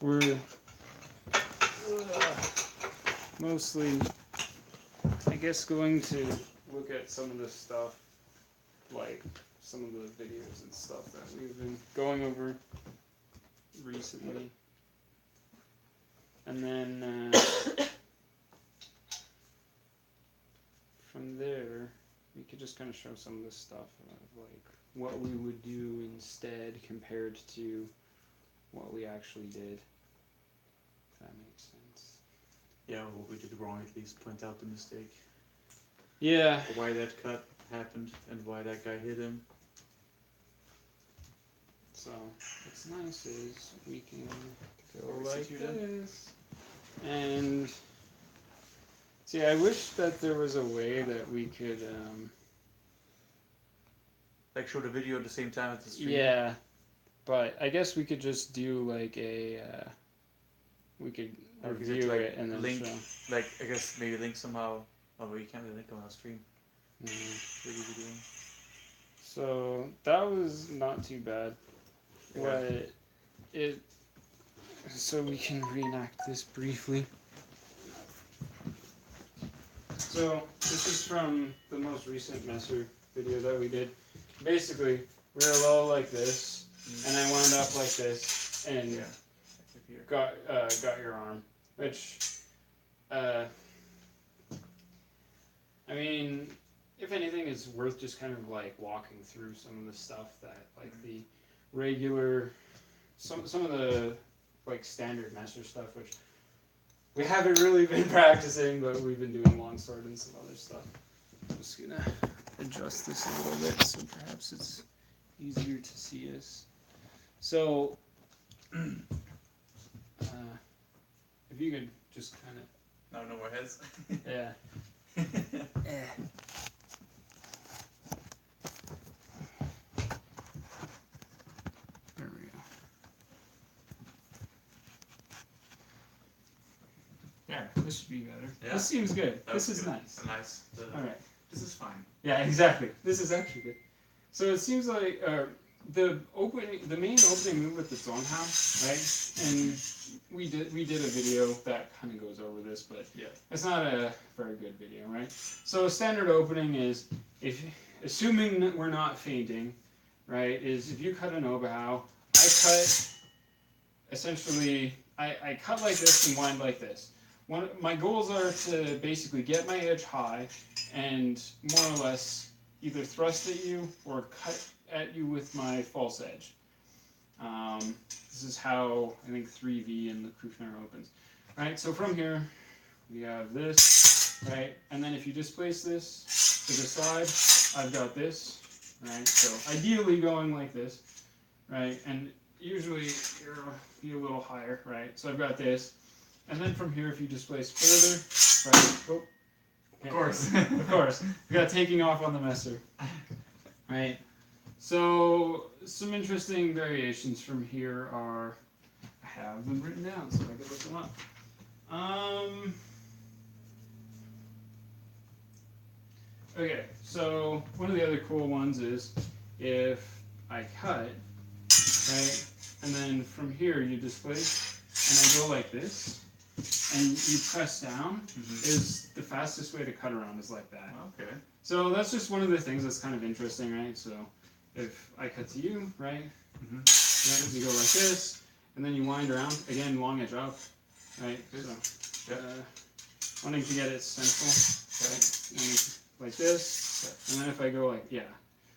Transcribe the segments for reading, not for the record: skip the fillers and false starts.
we're mostly, I guess, going to look at some of the stuff, like some of the videos and stuff that we've been going over recently. And then from there, we could just kind of show some of the stuff of like what we would do instead compared to what we actually did. If that makes sense. Yeah, what we did wrong, at least point out the mistake. Yeah. Why that cut happened and why that guy hit him. So what's nice is we can go Are we like situated? this. And see, I wish that there was a way that we could Like show the video at the same time as the stream. yeah, but I guess we could just do like a we could Or we could review just, like, it and then link. show. Like, I guess maybe link somehow. Oh, but you can't really link on our stream. Mhm. What are we doing? So that was not too bad. Yeah. But it so we can reenact this briefly. So this is from the most recent Messer video that we did. Basically, we were low like this, and I wound up like this, and Yeah. Here. got your arm, which, I mean, if anything, it's worth just kind of like walking through some of the stuff that like the regular, some of the like standard Messer stuff, which we haven't really been practicing, but we've been doing longsword and some other stuff. I'm just gonna adjust this a little bit so perhaps it's easier to see us. So, if you could just kind of, No more heads. yeah. There we go. Yeah, this should be better. Yeah. This seems good. That This was is good. nice. Nice. All right. This is fine. Yeah, exactly. This is actually good. So it seems like the main opening move with the Zornham, right? And we did a video that kind of goes over this, but Yeah. it's not a very good video, right? So a standard opening is, if assuming that we're not fainting, right? Is if you cut an Oberhau, I cut essentially I cut like this and wind like this. My goals are to basically get my edge high and more or less either thrust at you or cut at you with my false edge. This is how I think 3V in the Kufner opens. Right, so from here we have this, right, and then if you displace this to the side, I've got this, right, so ideally going like this, right, and usually you'll be a little higher, right, so I've got this, and then from here if you displace further, right, oh, Of course. of course, we got taking off on the Messer, right, so some interesting variations from here are, I have them written down so I can look them up. Okay, so one of the other cool ones is if I cut, right, and then from here you displace, and I go like this, and you press down, is the fastest way to cut around is like that. Okay. So that's just one of the things that's kind of interesting, right? So if I cut to you, right, right, you go like this, and then you wind around, again, long edge up, right? So, wanting to get it central, right? And like this, and then if I go like, yeah.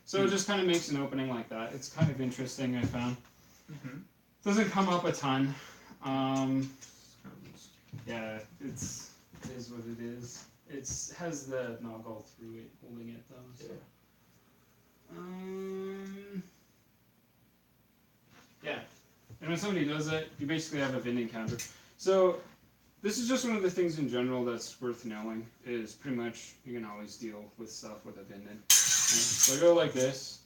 So it just kind of makes an opening like that. It's kind of interesting, I found. Doesn't come up a ton. Yeah, it is what it is. It has the knob all through it, holding it though. So. Yeah, and when somebody does that, you basically have a Vinden counter. So this is just one of the things in general that's worth knowing, is pretty much you can always deal with stuff with a Vinden. Right? So I go like this,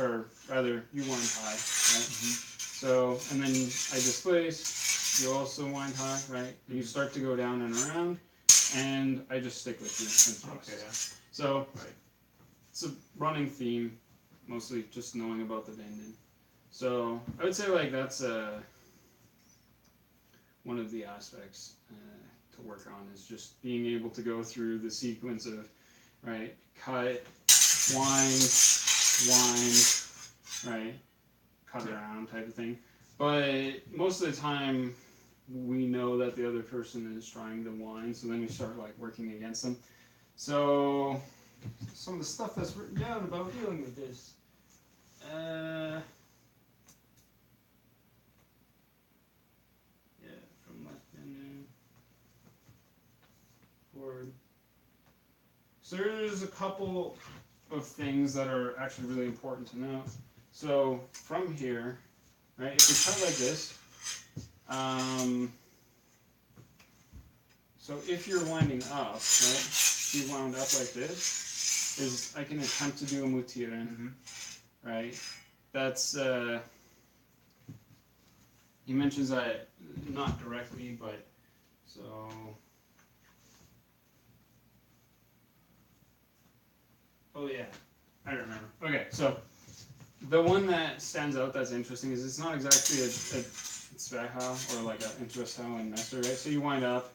or rather you wind high, right? So, and then I displace, you also wind high, right? You start to go down and around, and I just stick with you. Okay, yeah. So, it's a running theme, mostly just knowing about the Vinden. So, I would say like that's a one of the aspects to work on is just being able to go through the sequence of, right, cut, wind, right, cut around type of thing. But most of the time, we know that the other person is trying to wind, so then we start like working against them. So some of the stuff that's written down about dealing with this. Yeah, from left and forward. So there's a couple of things that are actually really important to know. So from here, right, if we cut like this, so if you're winding up, right, you wound up like this, is I can attempt to do a mutiren, right? That's, he mentions that not directly, but, so, oh yeah, I remember. Okay, so the one that stands out that's interesting is it's not exactly a Zwerchhau or like an Interestau and Messer, right? So you wind up,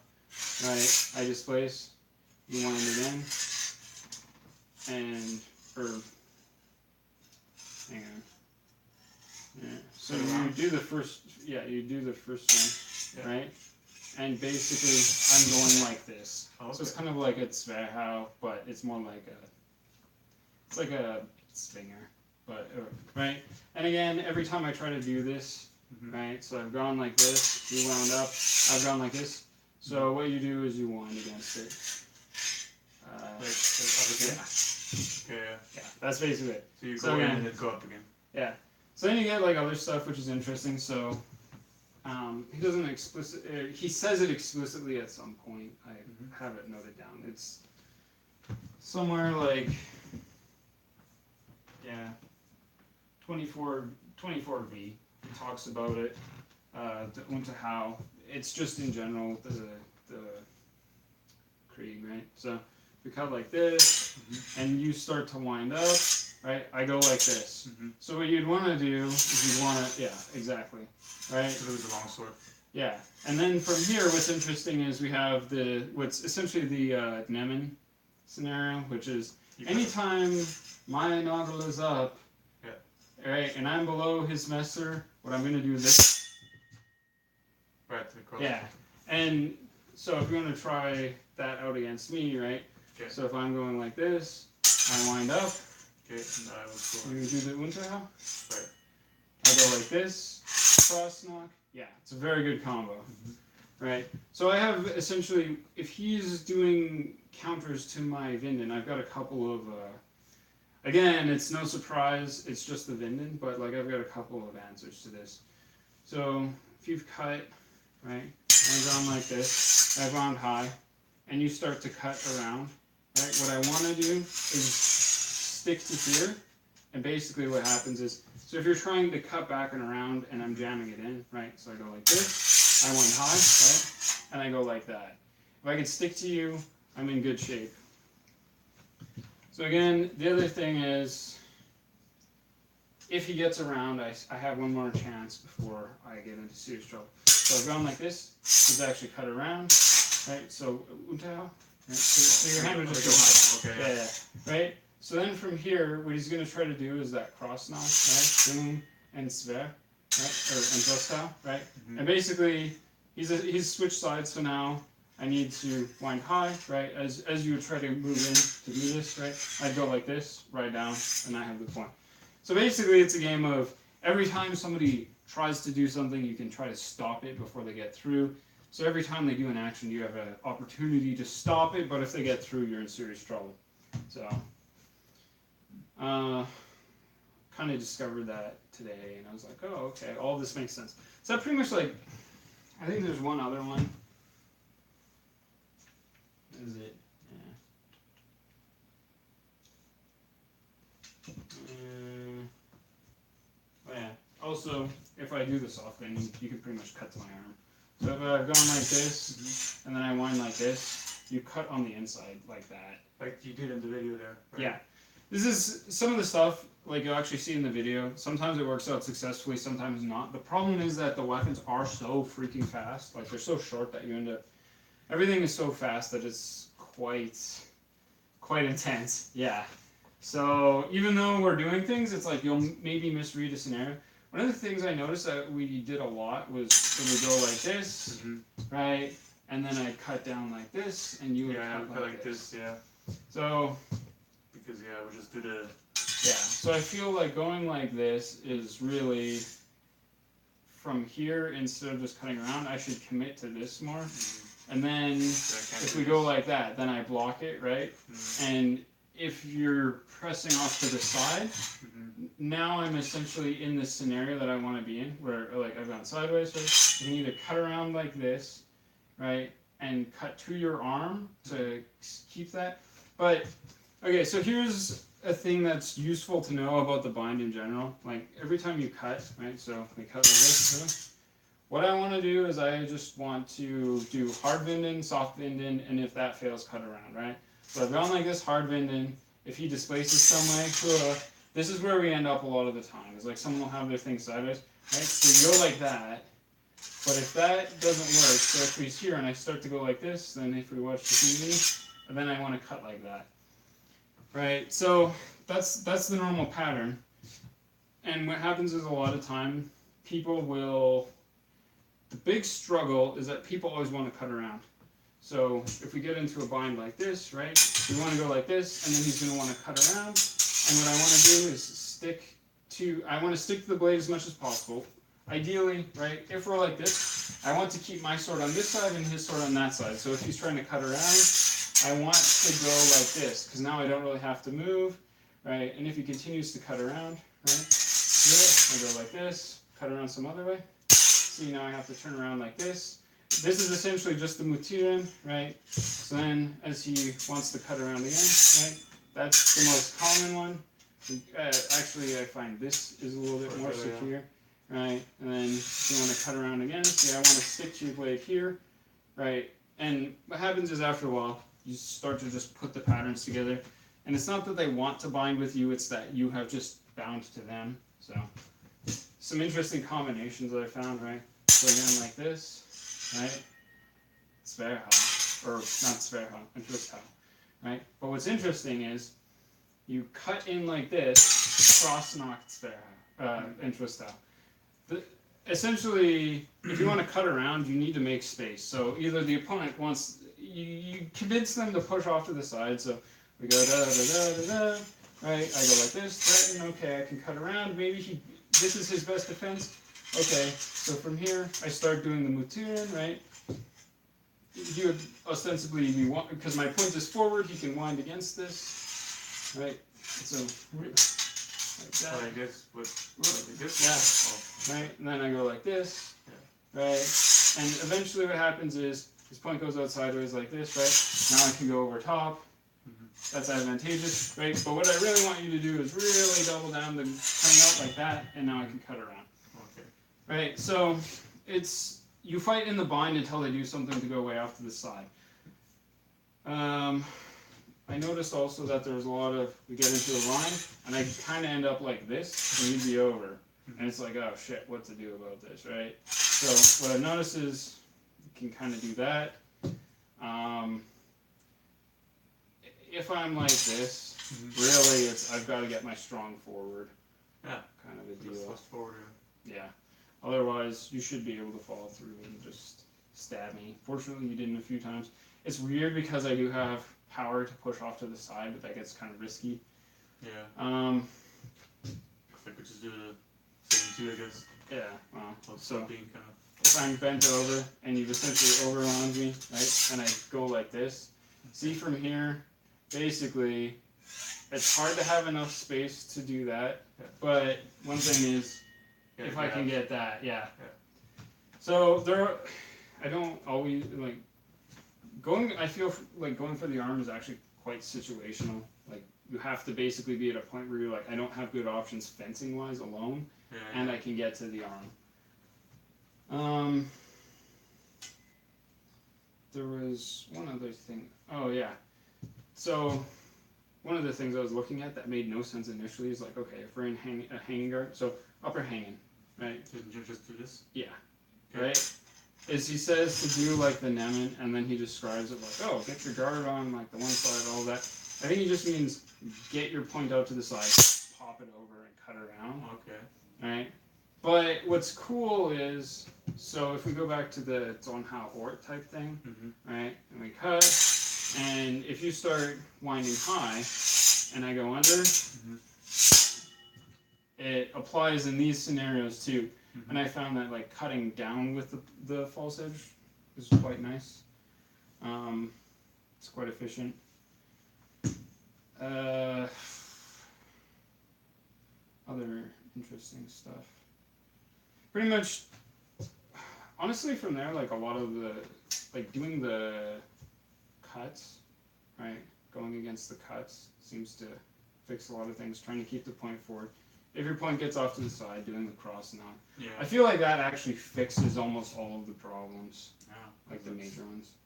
right? I displace, you wind it in, and, or, hang on. Yeah. So you do the first, you do the first one, right? And basically, I'm going like this. Okay. So it's kind of like a Zwerchhau, but it's more like a, it's like a swinger, but, right? And again, every time I try to do this, right? So I've gone like this, you wound up, I've gone like this. So what you do is you wind against it. Yeah, that's basically it. So you go in and then go up again. Yeah. So then you get like other stuff which is interesting. So he doesn't he says it explicitly at some point. I have it noted down. It's somewhere like 24V. He talks about it. The Unterhau. It's just in general the Krieg, right? So we cut like this, and you start to wind up, right? I go like this. So what you'd want to do is you'd want to, exactly, right? So there's a long sword. Yeah, and then from here, what's interesting is we have what's essentially the Gnemen scenario, which is anytime my Noggle is up, right, and I'm below his Messer, what I'm going to do is this. Right, to the cross. Yeah, and so if you're going to try that out against me, right? Okay. So if I'm going like this, I wind up. Okay, and I was going. You do the Unterhau. Right. I go like this, cross knock. Yeah, it's a very good combo. Right? So I have essentially, if he's doing counters to my Vinden, I've got a couple of, again, it's no surprise, it's just the Vinden, but like I've got a couple of answers to this. So if you've cut, right, and gone like this, I've wound high, and you start to cut around, right, what I want to do is stick to here, and basically what happens is, so if you're trying to cut back and around and I'm jamming it in, right, so I go like this, I wind high, right, and I go like that. If I can stick to you, I'm in good shape. So again, the other thing is, if he gets around, I have one more chance before I get into serious trouble. So I've gone like this, he's actually cut around, right, so Unterhau, right? So your hand would just go high. Okay. Yeah, right? So then from here, what he's going to try to do is that cross knock, right? Boom and Sver, right? Or and Dostau, right? And basically, he's switched sides, so now I need to wind high, right? As you would try to move in to do this, right? I'd go like this, right down, and I have the point. So basically, it's a game of every time somebody tries to do something, you can try to stop it before they get through. So every time they do an action, you have an opportunity to stop it, but if they get through, you're in serious trouble. So, kind of discovered that today, and I was like, oh, okay, all this makes sense. So that pretty much like, I think there's one other one. Is it? Yeah. Oh yeah. Also, if I do the soft bending, you can pretty much cut to my arm. So if I've gone like this, and then I wind like this, you cut on the inside like that. Like you did in the video there. Right? Yeah. This is some of the stuff like you'll actually see in the video. Sometimes it works out successfully, sometimes not. The problem is that the weapons are so freaking fast. Like they're so short that you end up. Everything is so fast that it's quite intense. Yeah. So even though we're doing things, it's like you'll maybe misread a scenario. One of the things I noticed that we did a lot was when we go like this, right? And then I cut down like this, and you would cut like this. Yeah. So. Because we just do the. Yeah. So I feel like going like this is really. From here, instead of just cutting around, I should commit to this more. And then if we go like that, then I block it, right? And if you're pressing off to the side, now I'm essentially in this scenario that I want to be in, where like I've gone sideways, right? You can either cut around like this, right? And cut to your arm to keep that. But, okay, so here's a thing that's useful to know about the bind in general. Like every time you cut, right? So we cut like this. What I want to do is I just want to do hard Vinden, soft Vinden, and if that fails, cut around, right? So I've gone like this, hard Vinden. If he displaces some way, this is where we end up a lot of the time. It's like someone will have their thing sideways, right? So you go like that. But if that doesn't work, so if he's here and I start to go like this, then if we watch the TV, then I want to cut like that. Right? So that's the normal pattern. And what happens is a lot of time, people will... The big struggle is that people always want to cut around. So if we get into a bind like this, right, we want to go like this, and then he's going to want to cut around. And what I want to do is I want to stick to the blade as much as possible. Ideally, right, if we're like this, I want to keep my sword on this side and his sword on that side. So if he's trying to cut around, I want to go like this, because now I don't really have to move, right? And if he continues to cut around, right, I go like this, cut around some other way. See, now I have to turn around like this. This is essentially just the mutiren, right? So then, as he wants to cut around again, right? That's the most common one. Actually, I find this is a little bit more secure, right? And then you want to cut around again. See, I want to stick to your blade here, right? And what happens is after a while, you start to just put the patterns together. And it's not that they want to bind with you, it's that you have just bound to them. So, some interesting combinations that I found, right? So again, like this, right? Sverha, or not Sverha, Entrustau, right? But what's interesting is you cut in like this, cross knocked Sverha, Entrustau. Essentially, if you want to cut around, you need to make space. So either the opponent wants, you convince them to push off to the side. So we go da da da da da, right? I go like this, threaten, okay, I can cut around. Maybe this is his best defense. Okay, so from here, I start doing the mutiren, right? He would ostensibly be, because my point is forward, he can wind against this, right? So, like that. Oh, I guess like this? Yeah, right? And then I go like this, right? And eventually what happens is, his point goes out sideways like this, right? Now I can go over top. That's advantageous, right? But what I really want you to do is really double down the coming out like that, and now I can cut around. Okay. Right, so you fight in the bind until they do something to go way off to the side. I noticed also that there's a lot of, we get into the line, and I kind of end up like this, and you'd be over. And it's like, oh shit, what to do about this, right? So what I've noticed is, you can kind of do that. If I'm like this, really, I've got to get my strong forward. Yeah. Kind of a deal. Forward. Yeah. Otherwise, you should be able to follow through and just stab me. Fortunately, you didn't a few times. It's weird because I do have power to push off to the side, but that gets kind of risky. Yeah. If I could just do the same too, I guess. Yeah. Well, so being kind of. If I'm bent over and you've essentially overwhelmed me, right, and I go like this, see from here, basically, it's hard to have enough space to do that. But one thing is, if I can get that, yeah. So I don't always like going. I feel like going for the arm is actually quite situational. Like you have to basically be at a point where you're like, I don't have good options fencing wise alone, and I can get to the arm. There was one other thing. Oh yeah. So one of the things I was looking at that made no sense initially is like, okay, if we're in a hanging guard, so upper hanging, right? Didn't you just do this? Yeah, Okay. right? Is he says to do like the Nemen, and then he describes it like, oh, get your guard on like the one side, all that. I think he just means get your point out to the side, pop it over, and cut around, Okay. right? But what's cool is, so if we go back to the Zonhao Ort type thing, Mm-hmm. right, and we cut, and if you start winding high, and I go under, it applies in these scenarios too. And I found that like cutting down with the false edge is quite nice. It's quite efficient. Other interesting stuff. Pretty much, honestly, from there, like a lot of the, like doing the cuts, right? Going against the cuts seems to fix a lot of things. Trying to keep the point forward. If your point gets off to the side, doing the cross knock. Yeah. I feel like that actually fixes almost all of the problems, Yeah. like the major ones.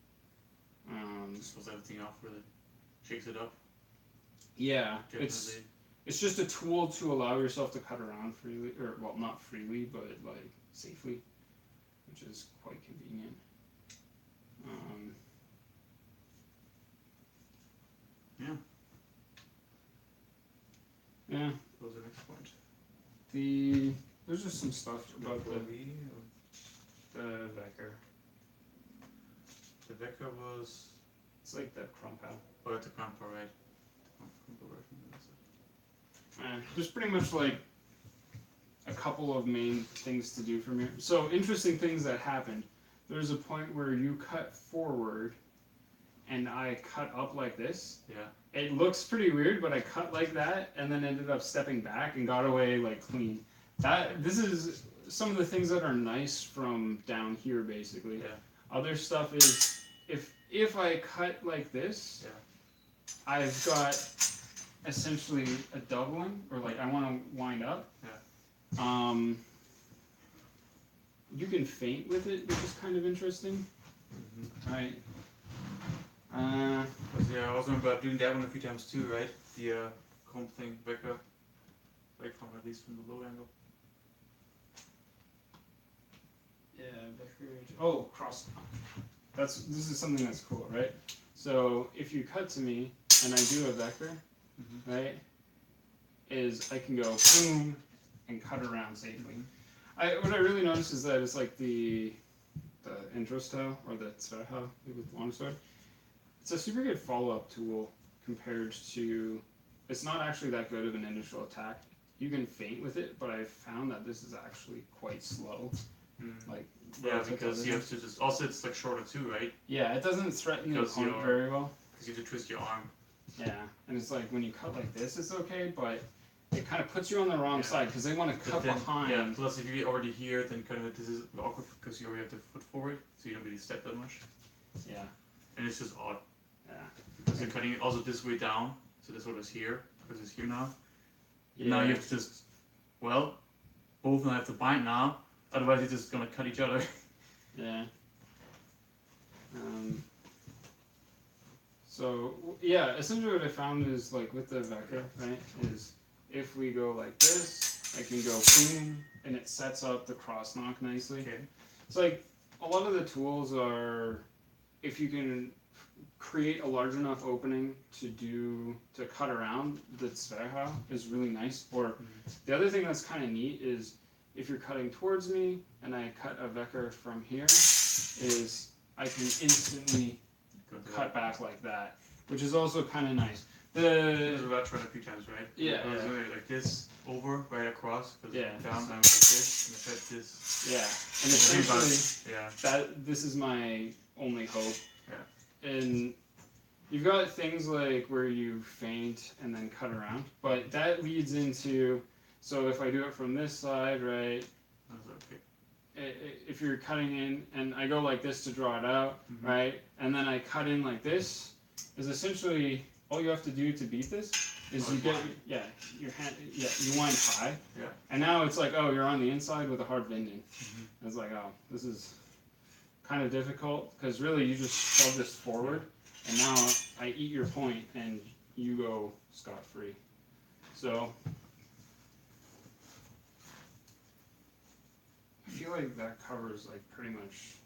Slows everything off, really. Shakes it up. Yeah, Definitely. it's just a tool to allow yourself to cut around freely, or well, not freely, but like safely, which is quite convenient. Yeah. Yeah. What was the next point? There's just some stuff about the Vecker. The Vector was. It's like the Crumpau. Oh, the Grandpa, right? There's pretty much like a couple of main things to do from here. So interesting things that happened. There's a point where you cut forward, and I cut up like this. Yeah. It looks pretty weird, but I cut like that, and then ended up stepping back and got away like clean. This is some of the things that are nice from down here, basically. Yeah. Other stuff is if I cut like this, yeah. I've got essentially a doubling, or like I want to wind up. Yeah. You can feint with it, which is kind of interesting. Right. Yeah, I was remember about doing that one a few times too, right? The comp thing, Vector. Like from at least from the low angle. Yeah, oh, cross. This is something that's cool, right? So if you cut to me and I do a vector, right, is I can go boom and cut around safely. What I really noticed is that it's like the Introsto or the Zwerchhau with the longsword. It's a super good follow-up tool compared to. It's not actually that good of an initial attack. You can feint with it, but I've found that this is actually quite slow. Like yeah, because you have to just also it's like shorter too, right? Yeah, it doesn't threaten the opponent very well. Because you have to twist your arm. Yeah, and it's like when you cut like this, it's okay, but it kind of puts you on the wrong side because they want to cut behind. Yeah, plus if you're already here, then kind of this is awkward because you already have the foot forward, so you don't really step that much. Yeah. And it's just odd. Yeah. Because you're cutting it also this way down, so this one is here, because it's here now. Yeah. Now you have to just, well, both of them have to bind now, otherwise you're just gonna cut each other. Yeah. So yeah, essentially what I found is like with the Vector, right, is if we go like this, I can go boom, and it sets up the cross knock nicely. Okay. It's like a lot of the tools are, if you can create a large enough opening to cut around, the Zwerchhau is really nice. Or the other thing that's kind of neat is if you're cutting towards me and I cut a Vector from here, is I can instantly cut back like that, which is also kind of nice. There's a rat run a few times, right? Yeah. I was doing it like this, over, right across, because Yeah. down, I was like this, and I cut this. Yeah, and essentially, Yeah. this is my only hope. Yeah. And you've got things like where you feint and then cut around, but that leads into, so if I do it from this side, right, I was like, okay. if you're cutting in and I go like this to draw it out, right, and then I cut in like this, is essentially all you have to do to beat this is you get your hand, you wind high, and now it's like, oh, you're on the inside with a hard Vinden. It's like, oh, this is kind of difficult because really you just shove this forward, and now I eat your point and you go scot-free. So I feel like that covers like pretty much.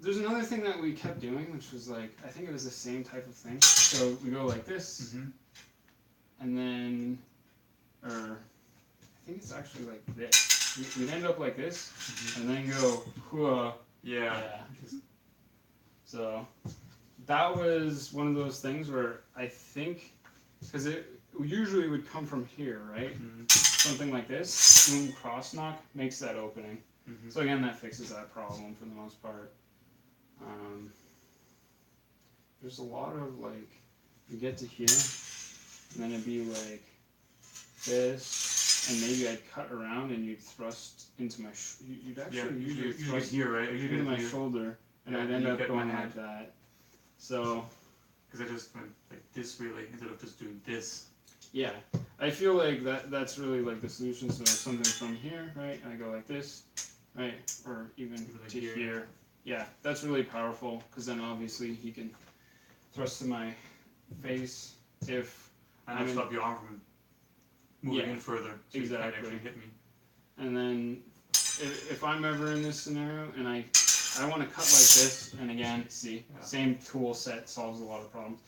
There's another thing that we kept doing, which was like, I think it was the same type of thing. So we go like this, and then, or I think it's actually like this. We'd end up like this, and then go, hua. Yeah. So that was one of those things where I think, because it usually would come from here, right? Something like this, boom, cross knock, makes that opening. So again, that fixes that problem for the most part. There's a lot of like, you get to here, and then it'd be like this, and maybe I'd cut around and you'd thrust into my, you'd actually usually thrust here, right? into my shoulder, and I'd end up going like that. So, because I just went like this really, instead of just doing this. Yeah, I feel like that's really like the solution. So something from here, right? And I go like this, right? Or even like to here. Yeah, that's really powerful because then obviously he can thrust to my face if and I stop your arm from moving in further. So exactly. You can't actually hit me. And then if I'm ever in this scenario and I want to cut like this, and again, see, same tool set solves a lot of problems.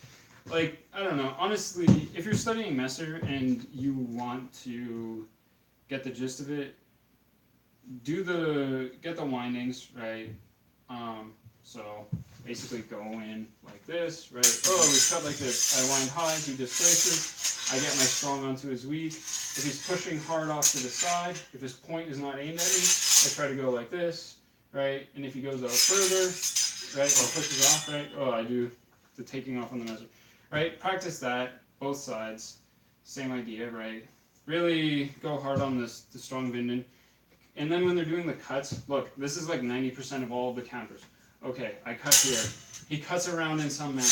Like, I don't know, honestly, if you're studying Messer and you want to get the gist of it, get the windings, right? So basically go in like this, right? Oh, we cut like this. I wind high, he displaces. I get my strong onto his weak. If he's pushing hard off to the side, if his point is not aimed at me, I try to go like this, right? And if he goes out further, right, or pushes off, right? Oh, I do the taking off on the Messer. Right, practice that, both sides, same idea, right? Really go hard on the strong Winden. And then when they're doing the cuts, look, this is like 90% of all of the counters. Okay, I cut here. He cuts around in some manner.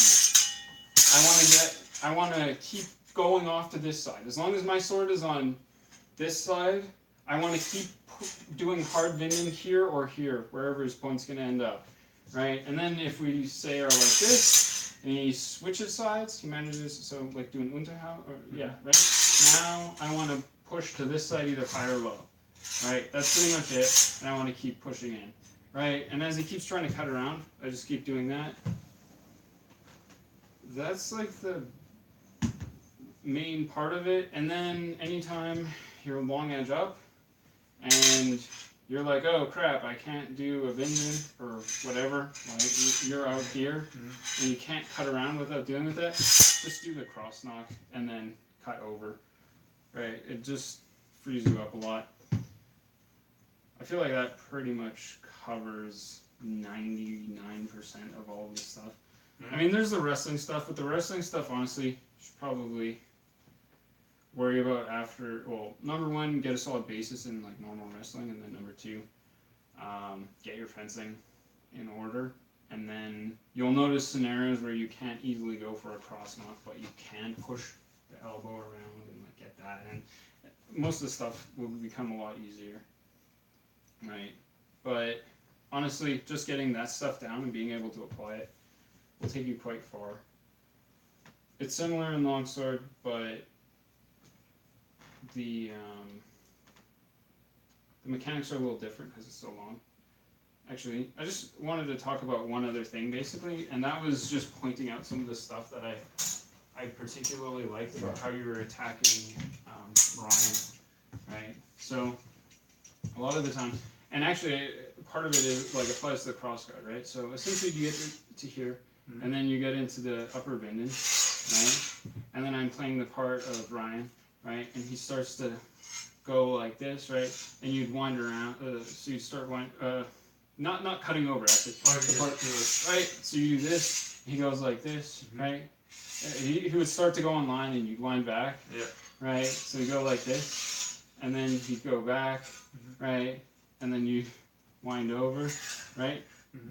I want to keep going off to this side. As long as my sword is on this side, I want to keep doing hard Winden here or here, wherever his point's going to end up, right? And then if we say are like this, and he switches sides, he manages, so like doing Unterhau, or yeah, right? Now I want to push to this side either high or low, right? That's pretty much it, and I want to keep pushing in, right? And as he keeps trying to cut around, I just keep doing that. That's like the main part of it, and then anytime you're long edge up, and you're like, oh crap, I can't do a Winden or whatever, like you're out here, and you can't cut around without dealing with that, just do the cross knock and then cut over, right? It just frees you up a lot. I feel like that pretty much covers 99% of all this stuff. I mean, there's the wrestling stuff, but the wrestling stuff, honestly, you should probably worry about after, well, number one, get a solid basis in like normal wrestling, and then number two, get your fencing in order, and then you'll notice scenarios where you can't easily go for a cross knock, but you can push the elbow around and like get that, and most of the stuff will become a lot easier, right? But honestly, just getting that stuff down and being able to apply it will take you quite far. It's similar in longsword, but the mechanics are a little different because it's so long. Actually, I just wanted to talk about one other thing basically, and that was just pointing out some of the stuff that I particularly liked about how you were attacking Ryan, right? So a lot of the time, and actually part of it is like applies to the crossguard, right? So essentially you get to here, and then you get into the upper Winden, right? And then I'm playing the part of Ryan, right? And he starts to go like this, right? And you'd wind around, so you'd start not cutting over actually. Right? So you do this, he goes like this, right? He would start to go on line and you'd wind back, right? So you go like this, and then he'd go back, right? And then you wind over, right?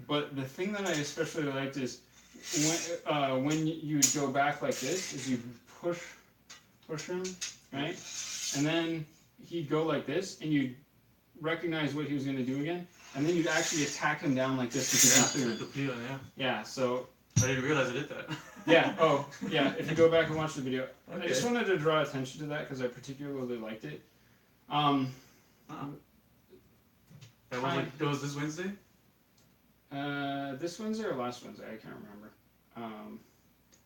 But the thing that I especially liked is when you would go back like this, is you push him, right? And then he'd go like this, and you'd recognize what he was going to do again, and then you'd actually attack him down like this because he's clear. Yeah, so I didn't realize I did that. Yeah. Oh, yeah. If you go back and watch the video, Okay. I just wanted to draw attention to that because I particularly liked it. That was this Wednesday? This Wednesday or last Wednesday? I can't remember.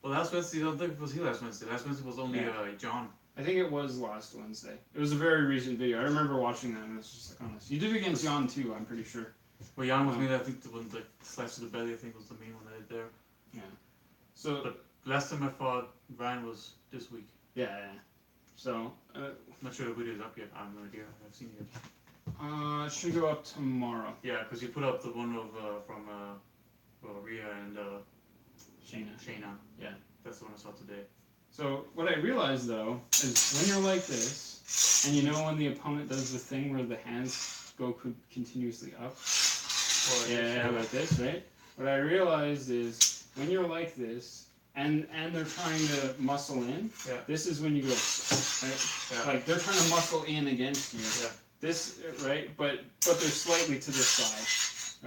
Well, last Wednesday, I don't think it was he last Wednesday. Last Wednesday was only John. I think it was last Wednesday. It was a very recent video. I remember watching that and it's just like honest. You did it against Jan too, I'm pretty sure. Well, Jan was made, I think the one like slash to the belly, I think was the main one I did there. Yeah. So But last time I fought Ryan was this week. yeah. So I'm not sure the video's up yet. I have no idea. I haven't seen it yet. it should go up tomorrow. Yeah, because you put up the one of from Rhea and Shayna. Yeah. That's the one I saw today. So what I realized though is when you're like this, and you know when the opponent does the thing where the hands go continuously up. Yeah, like this, right? What I realized is when you're like this, and they're trying to muscle in. Yeah. This is when you go, right? Yeah. Like they're trying to muscle in against you. Yeah. This, right? But they're slightly to this side,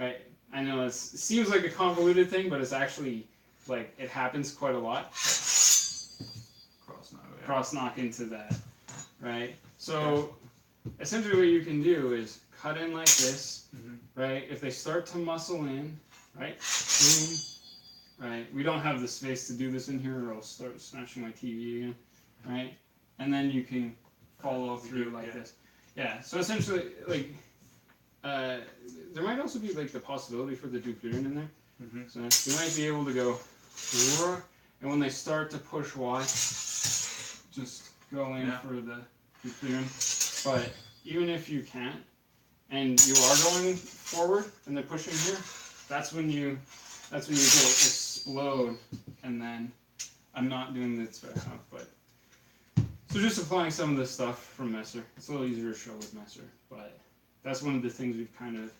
right? I know it seems like a convoluted thing, but it's actually like it happens quite a lot. Cross knock into that, right? So essentially, what you can do is cut in like this, right? If they start to muscle in, right? Boom. Right, we don't have the space to do this in here or I'll start smashing my TV again, right? And then you can follow through like this. Yeah, so essentially, like, there might also be like the possibility for the duplirin in there. So you might be able to go, and when they start to push wide, just go in for the duplirin. But even if you can't, and you are going forward and they're pushing here, that's when you go explode, and then I'm not doing this right now, but so just applying some of this stuff from Messer. It's a little easier to show with Messer, but that's one of the things we've kind of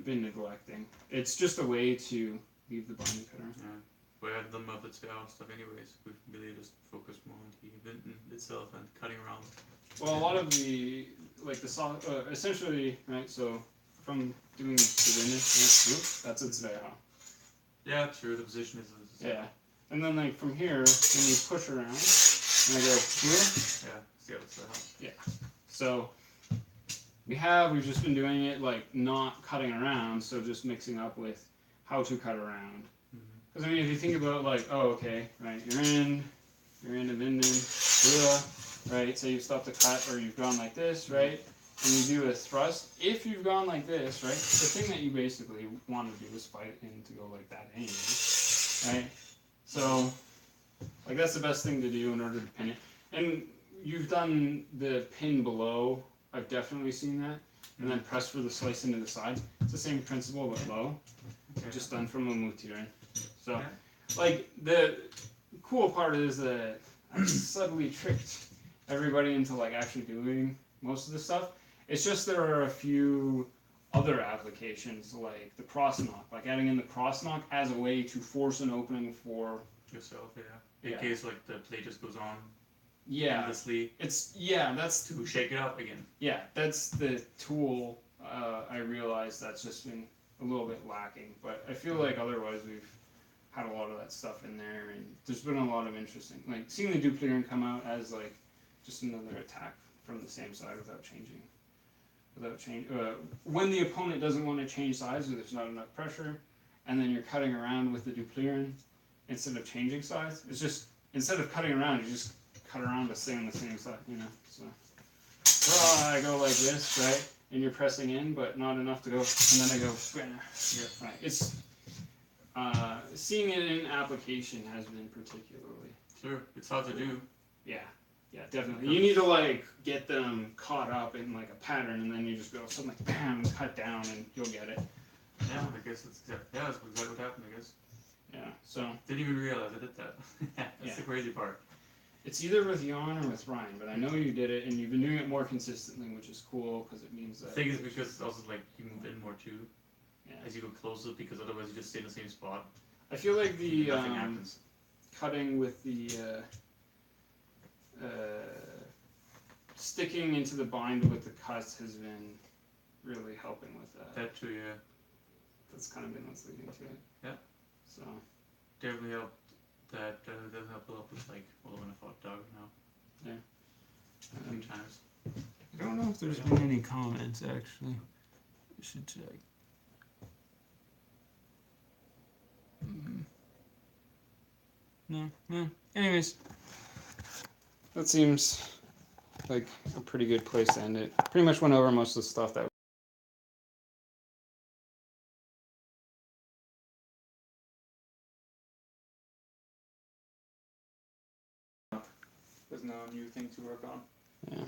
been neglecting. It's just a way to leave the binding cutter. Yeah. We had the Muppet Scout stuff anyways. We've really just focused more on the event itself and cutting around. Well, a lot of the, like the soft, essentially, right, so from doing Savannah, that's its Veha. Yeah, true. The position is. Yeah, and then like from here, when you push around, and I go here. Yeah. So we've just been doing it like not cutting around, so just mixing up with how to cut around. Because I mean, if you think about like, oh, okay, right, you're in a Minden, right? So you stop the cut, or you've gone like this, right? And you do a thrust. If you've gone like this, right, the thing that you basically want to do is fight in to go like that anyway, right? So, like that's the best thing to do in order to pin it. And you've done the pin below. I've definitely seen that. And then press for the slice into the side. It's the same principle but low, just done from a mutirin. So, like the cool part is that I subtly tricked everybody into like actually doing most of the stuff. It's just there are a few other applications like the cross knock, like adding in the cross knock as a way to force an opening for yourself, in case like the play just goes on. Yeah, endlessly. That's to shake it up again. Yeah, that's the tool. I realize that's just been a little bit lacking, but I feel like otherwise we've had a lot of that stuff in there, and there's been a lot of interesting, like seeing the duplirin come out as like just another attack from the same side without changing. When the opponent doesn't want to change sides or there's not enough pressure, and then you're cutting around with the duplirin instead of changing sides. It's just instead of cutting around, you just cut around to stay on the same side, you know. So I go like this, right, and you're pressing in, but not enough to go, and then I go, right. It's seeing it in application has been particularly. Sure, it's hard to do. Yeah, definitely. You need to like get them caught up in like a pattern, and then you just go something like bam, cut down, and you'll get it. Yeah, I guess that's exactly what happened. I guess. Yeah. So. Didn't even realize I did that. That's the crazy part. It's either with Jan or with Ryan, but I know you did it, and you've been doing it more consistently, which is cool because it means that. I think it's because it's also like you move in more too. Yeah. As you go closer, because otherwise you just stay in the same spot. I feel like the nothing happens. Cutting with the sticking into the bind with the cuts has been really helping with that. That too, yeah. That's kind of been what's leading to it. Yeah. So. Definitely helped that doesn't help pull up with like Wolf and a Fought Dog now. Yeah. A few times. I don't know if there's been any comments actually. I should check. No, no. Anyways, that seems like a pretty good place to end it. Pretty much went over most of the stuff that. There's no new thing to work on. Yeah.